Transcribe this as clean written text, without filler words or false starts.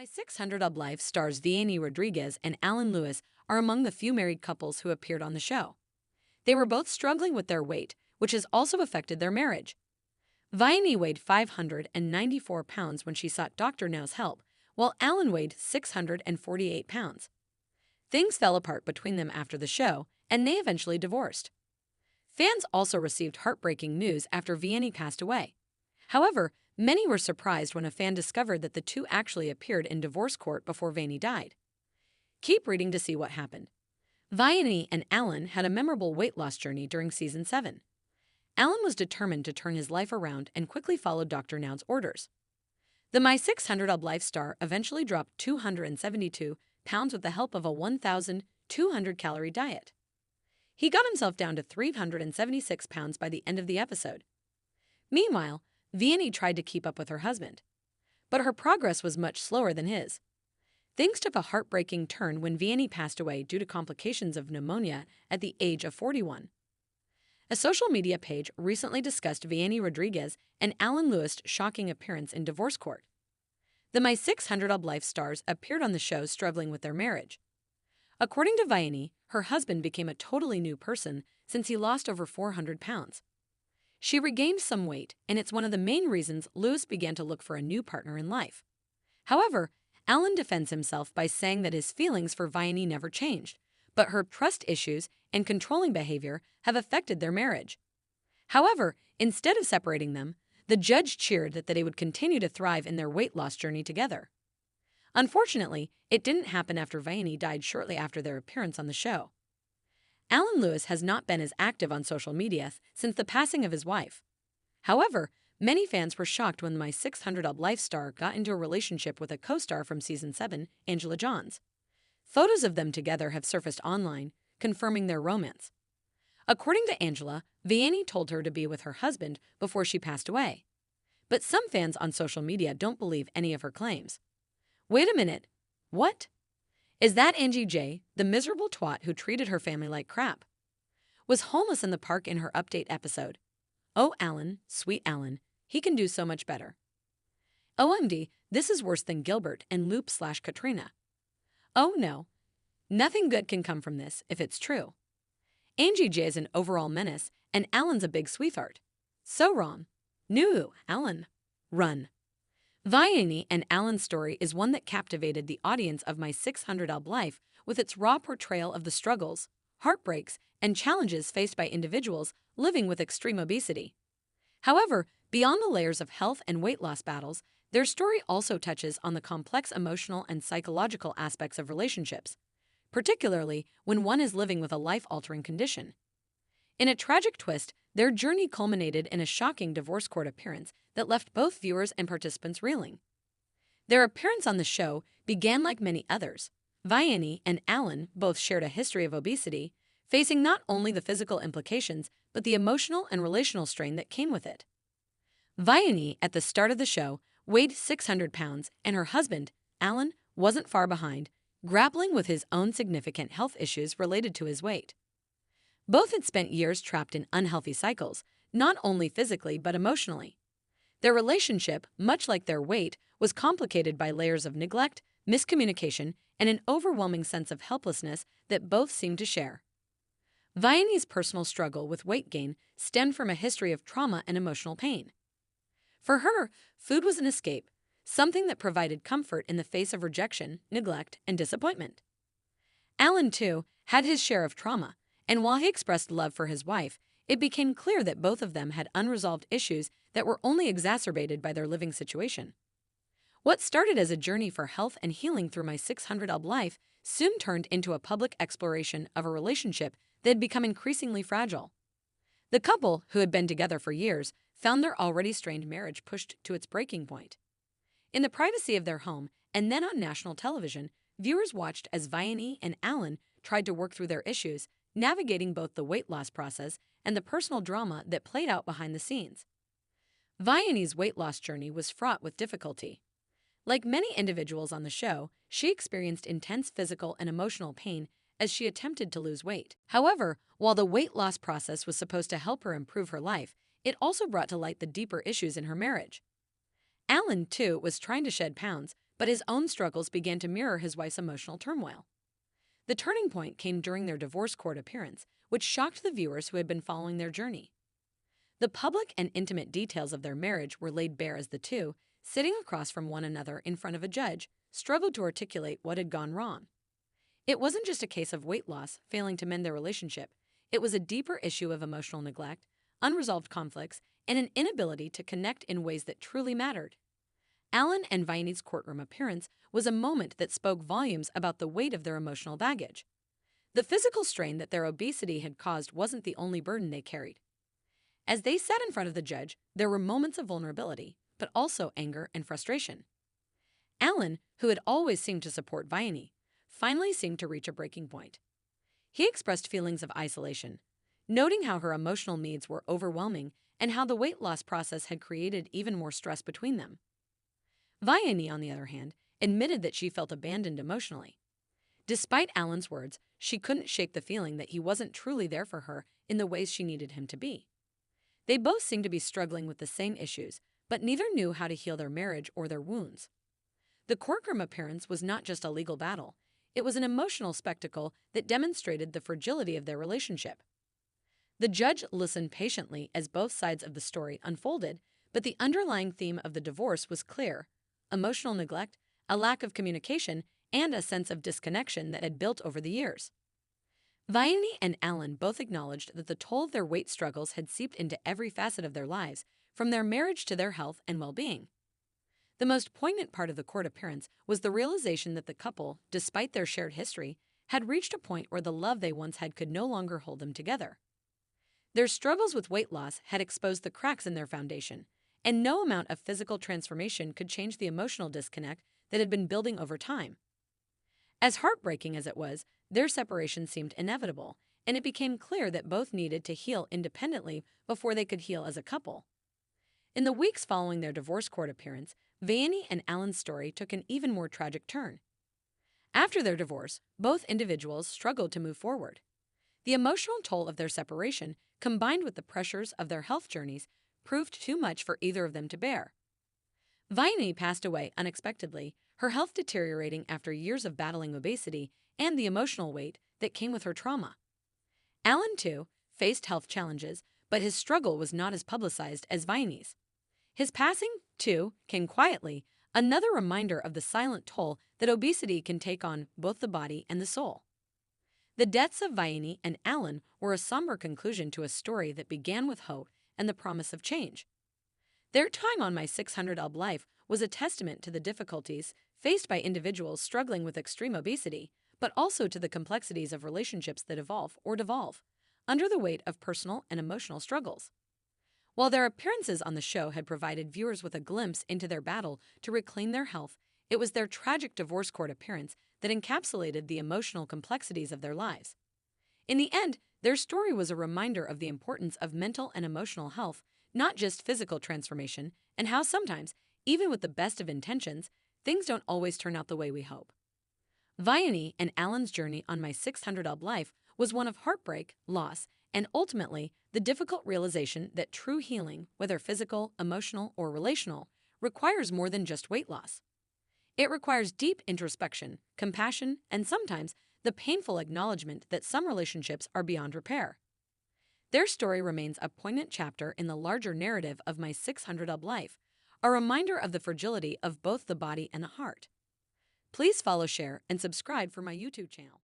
My 600 of Life stars Vianey Rodriguez and Alan Lewis are among the few married couples who appeared on the show. They were both struggling with their weight, which has also affected their marriage. Vianey weighed 594 pounds when she sought Dr. Now's help, while Alan weighed 648 pounds. Things fell apart between them after the show, and they eventually divorced. Fans also received heartbreaking news after Vianey passed away. However, many were surprised when a fan discovered that the two actually appeared in divorce court before Vianey died. Keep reading to see what happened. Vianey and Alan had a memorable weight loss journey during season 7. Alan was determined to turn his life around and quickly followed Dr. Now's orders. The My 600 of Life star eventually dropped 272 pounds with the help of a 1,200-calorie diet. He got himself down to 376 pounds by the end of the episode. Meanwhile, Vianey tried to keep up with her husband, but her progress was much slower than his. Things took a heartbreaking turn when Vianey passed away due to complications of pneumonia at the age of 41. A social media page recently discussed Vianey Rodriguez and Alan Lewis' shocking appearance in divorce court. The My 600 of Life stars appeared on the show struggling with their marriage. According to Vianey, her husband became a totally new person since he lost over 400 pounds. She regained some weight, and it's one of the main reasons Lewis began to look for a new partner in life. However, Alan defends himself by saying that his feelings for Vianey never changed, but her trust issues and controlling behavior have affected their marriage. However, instead of separating them, the judge cheered that they would continue to thrive in their weight loss journey together. Unfortunately, it didn't happen after Vianey died shortly after their appearance on the show. Alan Lewis has not been as active on social media since the passing of his wife. However, many fans were shocked when the My 600 of Life star got into a relationship with a co-star from season 7, Angela Johns. Photos of them together have surfaced online, confirming their romance. According to Angela, Vianey told her to be with her husband before she passed away. But some fans on social media don't believe any of her claims. Wait a minute. What? Is that Angie J, the miserable twat who treated her family like crap? Was homeless in the park in her update episode? Oh, Alan, sweet Alan, he can do so much better. OMD, this is worse than Gilbert and Loop/Katrina. Oh no, nothing good can come from this if it's true. Angie J is an overall menace, and Alan's a big sweetheart. So wrong. No, Alan. Run. Vianey and Alan's story is one that captivated the audience of My 600 of Life with its raw portrayal of the struggles, heartbreaks, and challenges faced by individuals living with extreme obesity. However, beyond the layers of health and weight loss battles, their story also touches on the complex emotional and psychological aspects of relationships, particularly when one is living with a life-altering condition. In a tragic twist, their journey culminated in a shocking divorce court appearance that left both viewers and participants reeling. Their appearance on the show began like many others. Vianey and Alan both shared a history of obesity, facing not only the physical implications but the emotional and relational strain that came with it. Vianey, at the start of the show, weighed 600 pounds, and her husband, Alan, wasn't far behind, grappling with his own significant health issues related to his weight. Both had spent years trapped in unhealthy cycles, not only physically but emotionally. Their relationship, much like their weight, was complicated by layers of neglect, miscommunication, and an overwhelming sense of helplessness that both seemed to share. Vianey's personal struggle with weight gain stemmed from a history of trauma and emotional pain. For her, food was an escape, something that provided comfort in the face of rejection, neglect, and disappointment. Alan, too, had his share of trauma, and while he expressed love for his wife, it became clear that both of them had unresolved issues that were only exacerbated by their living situation. What started as a journey for health and healing through My 600 of Life soon turned into a public exploration of a relationship that had become increasingly fragile. The couple, who had been together for years, found their already strained marriage pushed to its breaking point. In the privacy of their home, and then on national television, viewers watched as Vianey and Alan tried to work through their issues, navigating both the weight loss process and the personal drama that played out behind the scenes. Vianey's weight loss journey was fraught with difficulty. Like many individuals on the show, she experienced intense physical and emotional pain as she attempted to lose weight. However, while the weight loss process was supposed to help her improve her life, it also brought to light the deeper issues in her marriage. Alan, too, was trying to shed pounds, but his own struggles began to mirror his wife's emotional turmoil. The turning point came during their divorce court appearance, which shocked the viewers who had been following their journey. The public and intimate details of their marriage were laid bare as the two, sitting across from one another in front of a judge, struggled to articulate what had gone wrong. It wasn't just a case of weight loss failing to mend their relationship. It was a deeper issue of emotional neglect, unresolved conflicts, and an inability to connect in ways that truly mattered. Alan and Vianey's courtroom appearance was a moment that spoke volumes about the weight of their emotional baggage. The physical strain that their obesity had caused wasn't the only burden they carried. As they sat in front of the judge, there were moments of vulnerability, but also anger and frustration. Alan, who had always seemed to support Vianey, finally seemed to reach a breaking point. He expressed feelings of isolation, noting how her emotional needs were overwhelming and how the weight loss process had created even more stress between them. Vianey, on the other hand, admitted that she felt abandoned emotionally. Despite Alan's words, she couldn't shake the feeling that he wasn't truly there for her in the ways she needed him to be. They both seemed to be struggling with the same issues, but neither knew how to heal their marriage or their wounds. The courtroom appearance was not just a legal battle. It was an emotional spectacle that demonstrated the fragility of their relationship. The judge listened patiently as both sides of the story unfolded, but the underlying theme of the divorce was clear: emotional neglect, a lack of communication, and a sense of disconnection that had built over the years. Vianey and Alan both acknowledged that the toll of their weight struggles had seeped into every facet of their lives, from their marriage to their health and well-being. The most poignant part of the court appearance was the realization that the couple, despite their shared history, had reached a point where the love they once had could no longer hold them together. Their struggles with weight loss had exposed the cracks in their foundation, and no amount of physical transformation could change the emotional disconnect that had been building over time. As heartbreaking as it was, their separation seemed inevitable, and it became clear that both needed to heal independently before they could heal as a couple. In the weeks following their divorce court appearance, Vianey and Alan's story took an even more tragic turn. After their divorce, both individuals struggled to move forward. The emotional toll of their separation, combined with the pressures of their health journeys, proved too much for either of them to bear. Vianey passed away unexpectedly, her health deteriorating after years of battling obesity and the emotional weight that came with her trauma. Alan, too, faced health challenges, but his struggle was not as publicized as Vianey's. His passing, too, came quietly, another reminder of the silent toll that obesity can take on both the body and the soul. The deaths of Vianey and Alan were a somber conclusion to a story that began with hope and the promise of change. Their time on My 600 Ub Life was a testament to the difficulties faced by individuals struggling with extreme obesity, but also to the complexities of relationships that evolve or devolve under the weight of personal and emotional struggles. While their appearances on the show had provided viewers with a glimpse into their battle to reclaim their health, it was their tragic divorce court appearance that encapsulated the emotional complexities of their lives. In the end, their story was a reminder of the importance of mental and emotional health, not just physical transformation, and how sometimes, even with the best of intentions, things don't always turn out the way we hope. Vianey and Alan's journey on My 600 Ub Life was one of heartbreak, loss, and ultimately the difficult realization that true healing, whether physical, emotional, or relational, requires more than just weight loss. It requires deep introspection, compassion, and sometimes the painful acknowledgement that some relationships are beyond repair. Their story remains a poignant chapter in the larger narrative of My 600 Ub Life, a reminder of the fragility of both the body and the heart. Please follow, share, and subscribe for my YouTube channel.